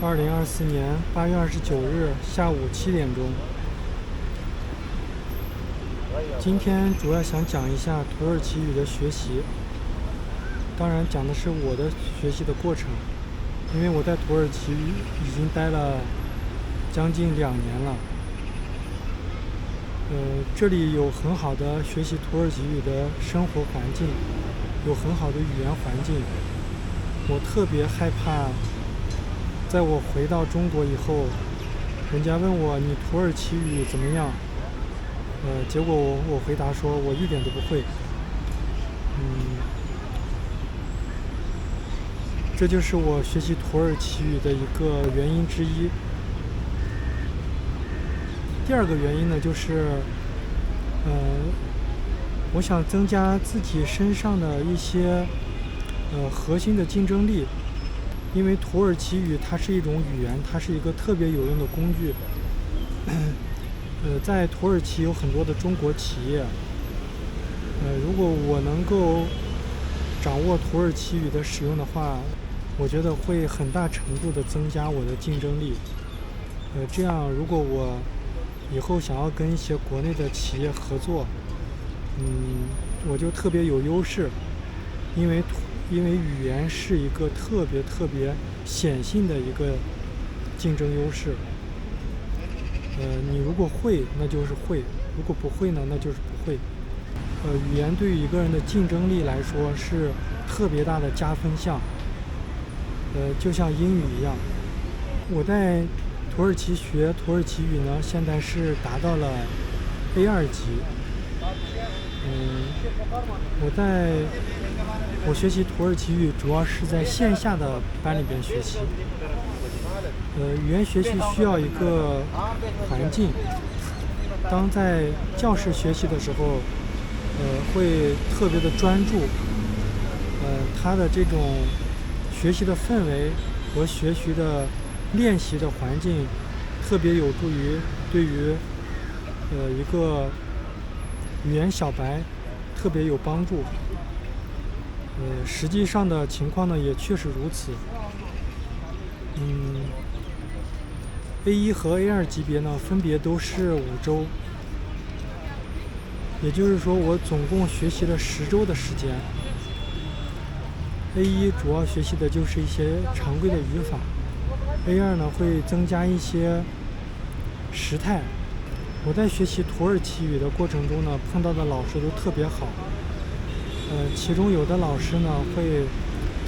2024年8月29日下午7点钟。今天主要想讲一下土耳其语的学习，当然讲的是我的学习的过程，因为我在土耳其已经待了将近2年了。这里有很好的学习土耳其语的生活环境，有很好的语言环境。我特别害怕，在我回到中国以后，人家问我你土耳其语怎么样？结果我回答说我一点都不会。这就是我学习土耳其语的一个原因之一。第二个原因呢，就是我想增加自己身上的一些核心的竞争力，因为土耳其语它是一种语言，它是一个特别有用的工具。在土耳其有很多的中国企业，如果我能够掌握土耳其语的使用的话，我觉得会很大程度的增加我的竞争力。这样如果我以后想要跟一些国内的企业合作，我就特别有优势，因为语言是一个特别显性的一个竞争优势。你如果会，那就是会；如果不会呢，那就是不会。语言对于一个人的竞争力来说是特别大的加分项。就像英语一样，我在土耳其学土耳其语呢，现在是达到了 A2 级。我学习土耳其语主要是在线下的班里边学习。语言学习需要一个环境。当在教室学习的时候，会特别的专注。它的这种学习的氛围和学习的练习的环境，特别有助于对于一个语言小白特别有帮助。实际上的情况呢，也确实如此。A1 和 A2 级别呢，分别都是5周，也就是说我总共学习了10周的时间。A1 主要学习的就是一些常规的语法， A2 呢会增加一些时态。我在学习土耳其语的过程中呢，碰到的老师都特别好。其中有的老师呢会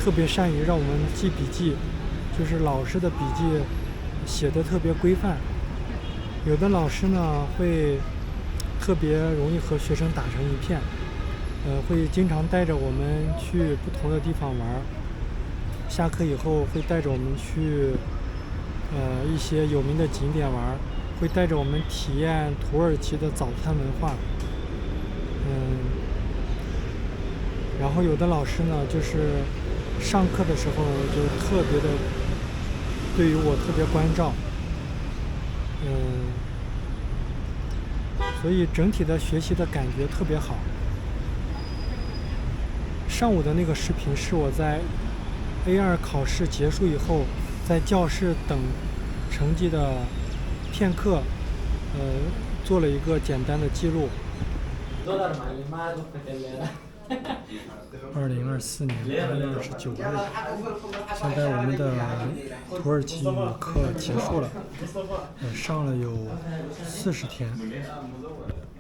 特别善于让我们记笔记，就是老师的笔记写得特别规范。有的老师呢会特别容易和学生打成一片，会经常带着我们去不同的地方玩。下课以后会带着我们去一些有名的景点玩，会带着我们体验土耳其的早餐文化。然后有的老师呢，就是上课的时候就特别的对于我特别关照。所以整体的学习的感觉特别好。上午的那个视频是我在 A2 考试结束以后，在教室等成绩的片刻，做了一个简单的记录。2024年8月29日，现在我们的土耳其语课结束了，上了有40天，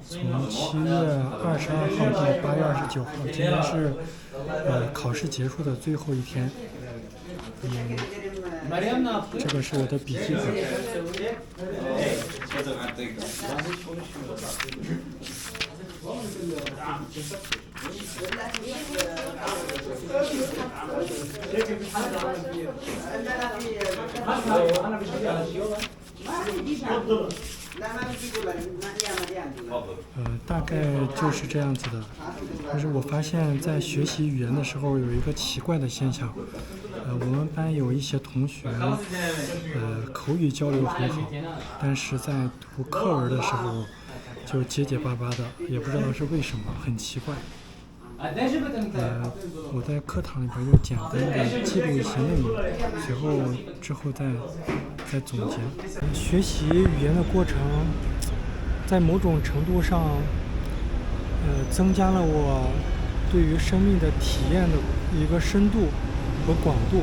从7月22号到8月29号，今天是考试结束的最后一天。这个是我的笔记本。大概就是这样子的。但是我发现在学习语言的时候有一个奇怪的现象，我们班有一些同学口语交流很好，但是在读课文的时候就结结巴巴的，也不知道是为什么，很奇怪。我在课堂里边又简单的记录一些内容，随后之后再总结。学习语言的过程，在某种程度上，增加了我对于生命的体验的一个深度和广度。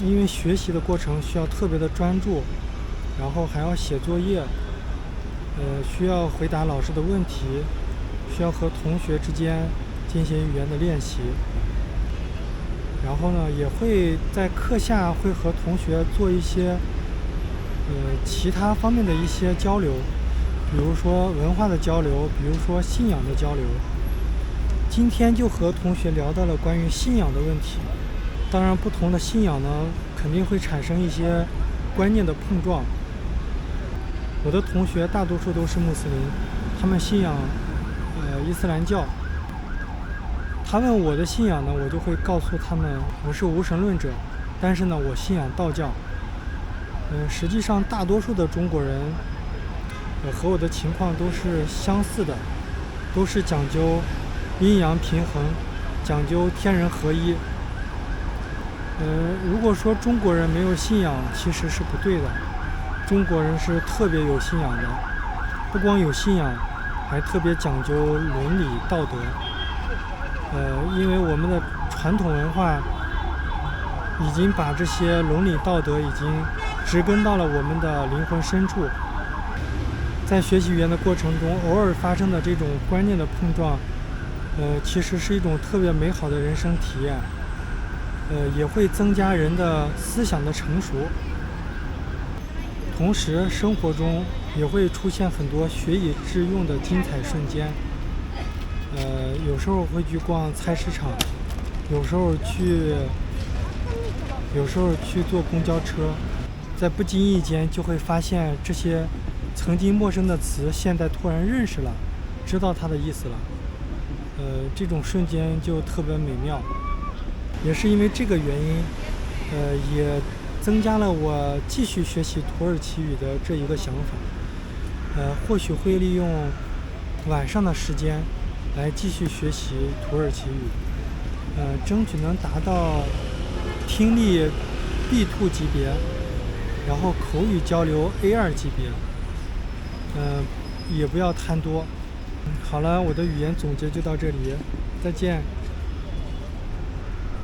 因为学习的过程需要特别的专注，然后还要写作业，需要回答老师的问题，需要和同学之间进行语言的练习。然后呢，也会在课下会和同学做一些其他方面的一些交流，比如说文化的交流，比如说信仰的交流。今天就和同学聊到了关于信仰的问题。当然，不同的信仰呢，肯定会产生一些观念的碰撞。我的同学大多数都是穆斯林，他们信仰伊斯兰教。他问我的信仰呢，我就会告诉他们我是无神论者，但是呢，我信仰道教。实际上大多数的中国人和我的情况都是相似的，都是讲究阴阳平衡，讲究天人合一。如果说中国人没有信仰，其实是不对的。中国人是特别有信仰的，不光有信仰，还特别讲究伦理道德。因为我们的传统文化已经把这些伦理道德已经植根到了我们的灵魂深处。在学习语言的过程中，偶尔发生的这种观念的碰撞，其实是一种特别美好的人生体验。也会增加人的思想的成熟，同时生活中也会出现很多学以致用的精彩瞬间。有时候会去逛菜市场，有时候去坐公交车，在不经意间就会发现这些曾经陌生的词，现在突然认识了，知道它的意思了。这种瞬间就特别美妙。也是因为这个原因，也增加了我继续学习土耳其语的这一个想法。或许会利用晚上的时间来继续学习土耳其语，争取能达到听力 B2 级别，然后口语交流 A2 级别。也不要贪多。好了，我的语言总结就到这里，再见。